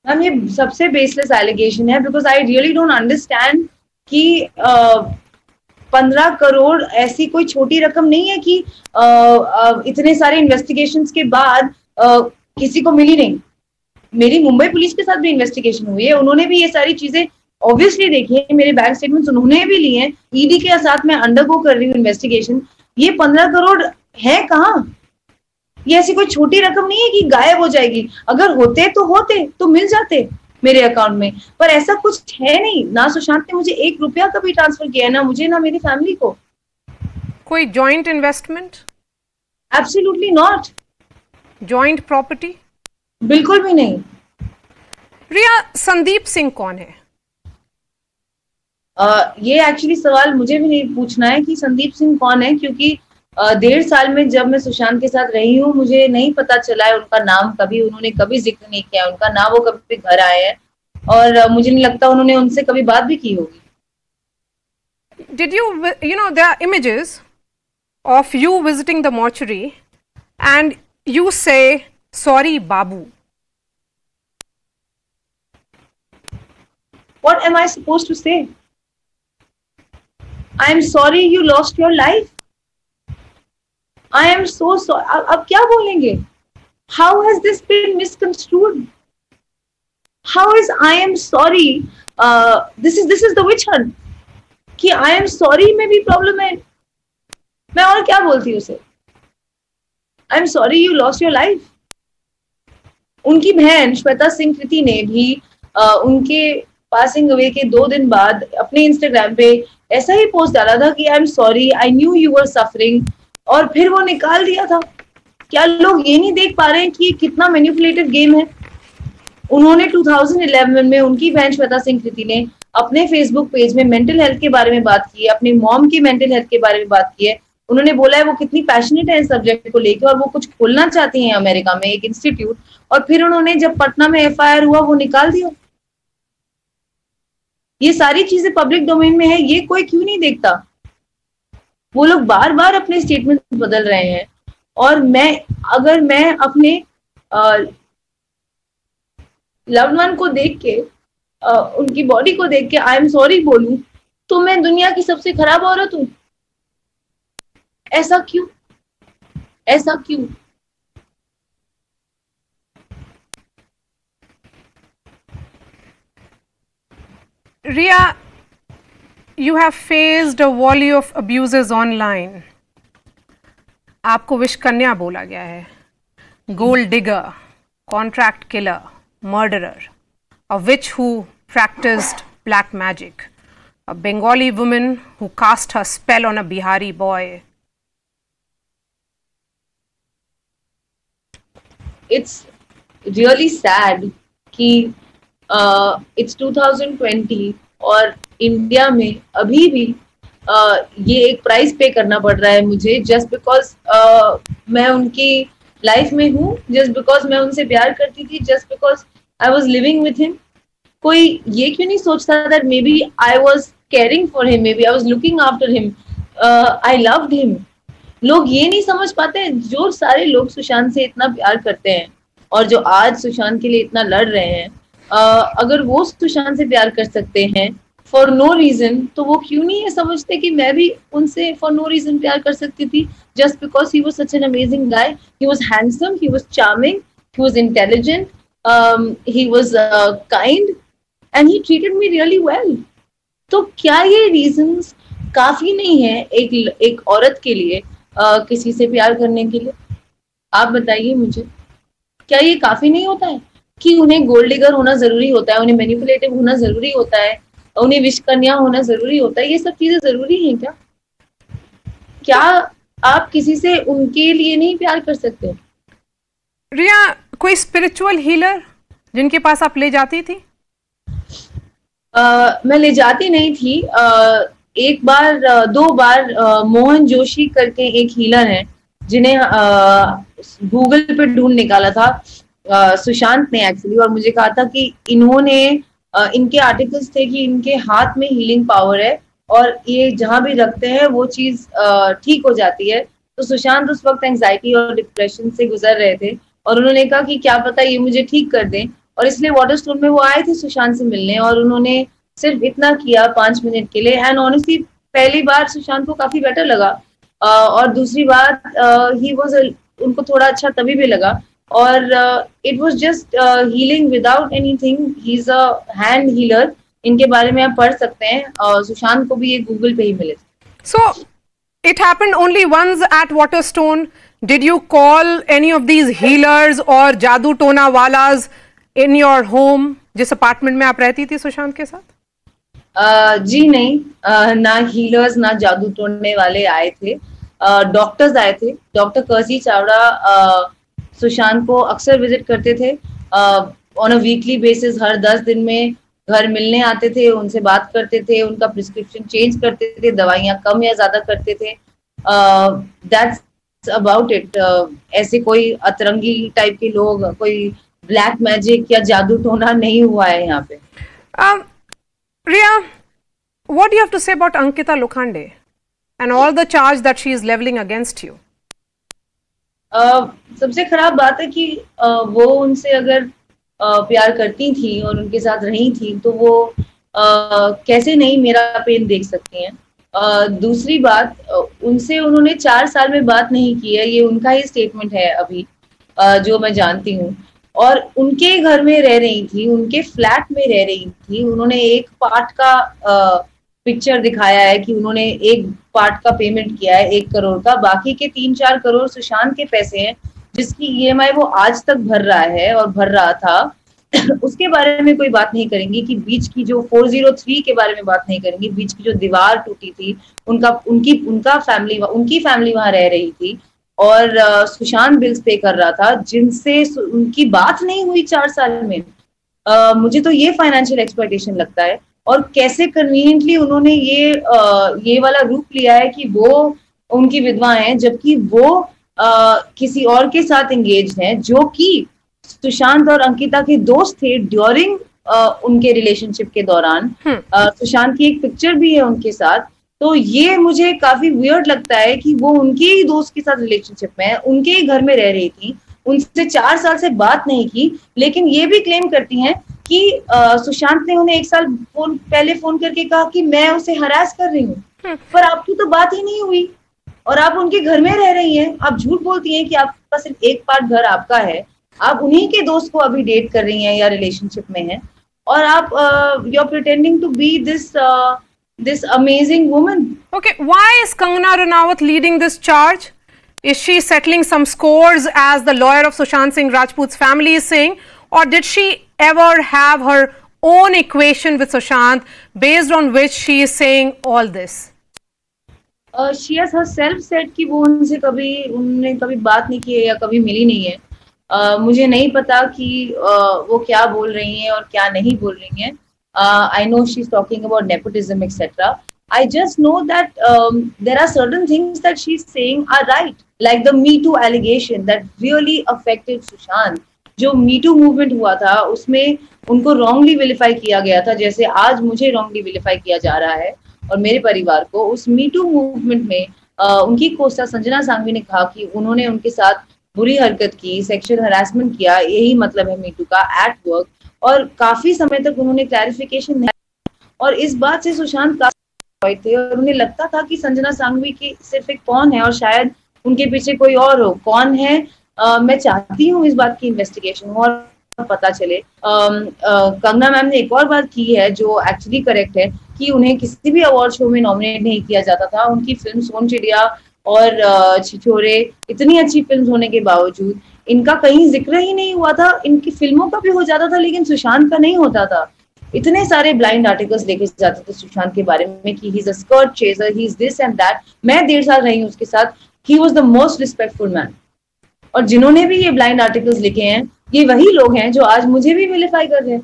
Ma'am ये सबसे baseless allegation है, because I really don't understand कि 15 करोड़ ऐसी कोई छोटी रकम नहीं है कि इतने सारे इन्वेस्टिगेशंस के बाद किसी को मिली नहीं। मेरी मुंबई पुलिस के साथ भी इन्वेस्टिगेशन हुई है, उन्होंने भी ये सारी चीजें ऑब्वियसली देखी है, मेरे बैंक स्टेटमेंट्स उन्होंने भी लिए हैं, ईडी के साथ मैं अंडरगो कर रही हूँ इन्वेस्टिगेशन। ये 15 करोड़ है कहाँ? ये ऐसी कोई छोटी रकम नहीं है कि गायब हो जाएगी, अगर होते तो मिल जाते मेरे अकाउंट में, पर ऐसा कुछ है नहीं। ना सुशांत ने मुझे 1 रुपया कभी ट्रांसफर किया है, ना मुझे ना मेरी फैमिली को। कोई joint investment? Absolutely not. Joint property? बिल्कुल भी नहीं। रिया, संदीप सिंह कौन है? ये एक्चुअली सवाल मुझे भी नहीं पूछना है कि संदीप सिंह कौन है, क्योंकि 1.5 साल में जब मैं सुशांत के साथ रही हूँ मुझे नहीं पता चला है उनका नाम, कभी उन्होंने कभी जिक्र नहीं किया उनका, ना वो कभी घर आए हैं, और मुझे नहीं लगता उन्होंने उनसे कभी बात भी की होगी। Did you know, there are images of you visiting the mortuary and you say, sorry, Babu. What am I supposed to say? I am sorry you lost your life. I am so sorry. अब क्या बोलेंगे? How has this been misconstrued? How is I am sorry? This is the witch hunt. कि I am sorry में भी problem है, मैं और क्या बोलती उसे? I am sorry you lost your life. उनकी बहन श्वेता सिंह कृति ने भी उनके पासिंग अवे के 2 दिन बाद अपने इंस्टाग्राम पे ऐसा ही पोस्ट डाला था कि I am sorry, I knew you were suffering, और फिर वो निकाल दिया था। क्या लोग ये नहीं देख पा रहे हैं कि ये कितना मैनिपुलेटिव गेम है? उन्होंने 2011 में उनकी बहन श्वेता सिंह कृति ने अपने फेसबुक पेज में मेंटल हेल्थ के बारे में बात की है, अपनी मॉम की मेंटल हेल्थ के बारे में बात की है। उन्होंने बोला है वो कितनी पैशनेट है इस सब्जेक्ट को लेकर और वो कुछ खोलना चाहती हैं अमेरिका में एक इंस्टीट्यूट, और फिर उन्होंने जब पटना में एफआईआर हुआ वो निकाल दिया। ये सारी चीजें पब्लिक डोमेन में है, ये कोई क्यों नहीं देखता? वो लोग बार बार अपने स्टेटमेंट बदल रहे हैं, और अगर मैं अपने लव्ड वन को देख के उनकी बॉडी को देख के आई एम सॉरी बोलूं तो मैं दुनिया की सबसे खराब औरत हूं। ऐसा क्यों? ऐसा क्यों? Riya, you have faced a volley of abuses online. आपको विश कन्या बोला गया है, gold digger, contract killer, murderer, a witch who practiced black magic, a Bengali woman who cast her spell on a Bihari boy. It's really sad कि it's 2020 और India में अभी भी ये एक प्राइस पे करना पड़ रहा है मुझे, जस्ट बिकॉज मैं उनकी लाइफ में हूँ, जस्ट बिकॉज मैं उनसे प्यार करती थी, just because I was living with him. कोई ये क्यों नहीं सोचता that maybe I was caring for him, maybe I was looking after him, I loved him. लोग ये नहीं समझ पाते, जो सारे लोग सुशांत से इतना प्यार करते हैं और जो आज सुशांत के लिए इतना लड़ रहे हैं, अगर वो सुशांत से प्यार कर सकते हैं फॉर नो रीजन, तो वो क्यों नहीं ये समझते कि मैं भी उनसे फॉर नो रीजन प्यार कर सकती थी, just because he was such an amazing guy. He was handsome, he was charming, he was intelligent, he was kind, and he treated me really well. तो क्या ये reasons काफी नहीं है एक औरत के लिए किसी से प्यार करने के लिए? आप बताइए मुझे, क्या ये काफी नहीं होता है कि उन्हें गोल्ड डिगर होना जरूरी होता है, उन्हें मैनिपुलेटिव होना जरूरी होता है, उन्हें विश कन्या होना जरूरी होता है? ये सब चीजें जरूरी हैं क्या? क्या आप किसी से उनके लिए नहीं प्यार कर सकते? रिया, कोई स्पिरिचुअल हीलर जिनके पास आप ले जाती थी? मैं ले जाती नहीं थी। एक बार 2 बार मोहन जोशी करके एक हीलर हैं जिन्हें गूगल पे ढूंढ निकाला था सुशांत ने एक्चुअली, और मुझे कहा था कि इन्होंने इनके आर्टिकल्स थे कि इनके हाथ में हीलिंग पावर है और ये जहां भी रखते हैं वो चीज ठीक हो जाती है। तो सुशांत उस वक्त एंजाइटी और डिप्रेशन से गुजर रहे थे और उन्होंने कहा कि क्या पता ये मुझे ठीक कर दें, और इसलिए वाटरस्टोन में वो आए थे सुशांत से मिलने, और उन्होंने सिर्फ इतना किया 5 मिनट के लिए। एंड ऑनेस्टली पहली बार सुशांत को काफी बेटर लगा, और दूसरी बात ही वाज, उनको थोड़ा अच्छा तभी भी लगा, और it was just healing without anything, he is a hand healer. इनके बारे में आप पढ़ सकते हैं, सुशांत को भी ये गूगल पे ही मिले। सो it happened only once at Waterstone. Did you call any of these healers or जादू टोना वालाज in your home, जिस अपार्टमेंट में आप रहती थी सुशांत के साथ? जी नहीं, ना हीलर्स ना जादू टोने वाले आए थे, डॉक्टर्स आए थे। डॉक्टर कर्सी चावड़ा सुशांत को अक्सर विजिट करते थे ऑन अ वीकली बेसिस, हर 10 दिन में घर मिलने आते थे, उनसे बात करते थे, उनका प्रिस्क्रिप्शन चेंज करते थे, दवाइयां कम या ज्यादा करते थे। That's about it. ऐसे कोई अतरंगी टाइप के लोग, कोई ब्लैक मैजिक या जादू टोना नहीं हुआ है यहाँ पे। Riya, what do you have to say about Ankita Lokhande and all the charge that she is leveling against you? सबसे खराब बात है कि वो उनसे अगर प्यार करती थी और उनके साथ रही थी, तो वो कैसे नहीं मेरा पेन देख सकती हैं। दूसरी बात, उनसे उन्होंने 4 साल में बात नहीं की है, ये उनका ही स्टेटमेंट है अभी, जो मैं जानती हूँ। और उनके घर में रह रही थी, उनके फ्लैट में रह रही थी। उन्होंने एक पार्ट का पिक्चर दिखाया है कि उन्होंने एक पार्ट का पेमेंट किया है 1 करोड़ का, बाकी के 3-4 करोड़ सुशांत के पैसे हैं, जिसकी ईएमआई वो आज तक भर रहा है और भर रहा था। उसके बारे में कोई बात नहीं करेंगी कि बीच की जो 403 के बारे में बात नहीं करेंगी, बीच की जो दीवार टूटी थी, उनकी फैमिली वहां रह रही थी, और सुशांत बिल्स पे कर रहा था जिनसे उनकी बात नहीं हुई 4 साल में। मुझे तो ये फाइनेंशियल एक्सप्लॉयटेशन लगता है। और कैसे कन्वीनियंटली उन्होंने ये वाला रूप लिया है कि वो उनकी विधवा हैं, जबकि वो किसी और के साथ एंगेज हैं, जो कि सुशांत और अंकिता के दोस्त थे ड्यूरिंग उनके रिलेशनशिप के दौरान। सुशांत की एक पिक्चर भी है उनके साथ। तो ये मुझे काफी वियर्ड लगता है कि वो उनके ही दोस्त के साथ रिलेशनशिप में है, उनके ही घर में रह रही थी, उनसे 4 साल से बात नहीं की, लेकिन ये भी क्लेम करती हैं कि सुशांत ने उन्हें 1 साल पहले फोन करके कहा कि मैं उसे हरास कर रही हूँ, पर आपकी तो बात ही नहीं हुई, और आप उनके घर में रह रही हैं। आप झूठ बोलती हैं कि आपका सिर्फ एक पार्ट घर आपका है, आप उन्हीं के दोस्त को अभी डेट कर रही हैं या रिलेशनशिप में हैं, और आप you are pretending to be this amazing woman. Okay, why is Kangana Ranaut leading this charge? Is she settling some scores, as the lawyer of Sushant Singh Rajput's family is saying, or did she ever have her own equation with Sushant based on which she is saying all this? She has herself said कि वो उन्होंने कभी बात नहीं की है या कभी मिली नहीं है। मुझे नहीं पता कि वो क्या बोल रही हैं और क्या नहीं बोल रही हैं। I know she's talking about nepotism, etc. I just know that there are certain things that she's saying are right, like the Me Too allegation that really affected Sushant. जो Me Too movement हुआ था, उसमें उनको wrongly vilify किया गया था, जैसे आज मुझे wrongly vilify किया जा रहा है और मेरे परिवार को। उस Me Too movement में उनकी कोस्टा संजना सांघवी ने कहा कि उन्होंने उनके साथ बुरी हरकत की, सेक्सुअल हरासमेंट किया, यही मतलब है Me Too का, एट वर्क। और काफी समय तक उन्होंने क्लैरिफिकेशन नहीं, और इस बात से सुशांत काफी थे, और उन्हें लगता था कि संजना सांघवी की सिर्फ एक कौन है और शायद उनके पीछे कोई और हो। कौन है? मैं चाहती हूँ इस बात की इन्वेस्टिगेशन हो और पता चले। कंगना मैम ने एक और बात की है जो एक्चुअली करेक्ट है, कि उन्हें किसी भी अवार्ड शो में नॉमिनेट नहीं किया जाता था। उनकी फिल्म सोन चिड़िया और छिछोरे इतनी अच्छी फिल्म होने के बावजूद इनका कहीं जिक्र ही नहीं हुआ था। इनकी फिल्मों का भी हो जाता था, लेकिन सुशांत का नहीं होता था। इतने सारे ब्लाइंड आर्टिकल्स लिखे जाते थे सुशांत के बारे में कि he is a skirt chaser, he is this and that. मैं 1.5 साल रही हूँ उसके साथ, he was the most respectful man. और जिन्होंने भी ये ब्लाइंड आर्टिकल्स लिखे हैं, ये वही लोग हैं जो आज मुझे भी विलिफाई कर रहे हैं।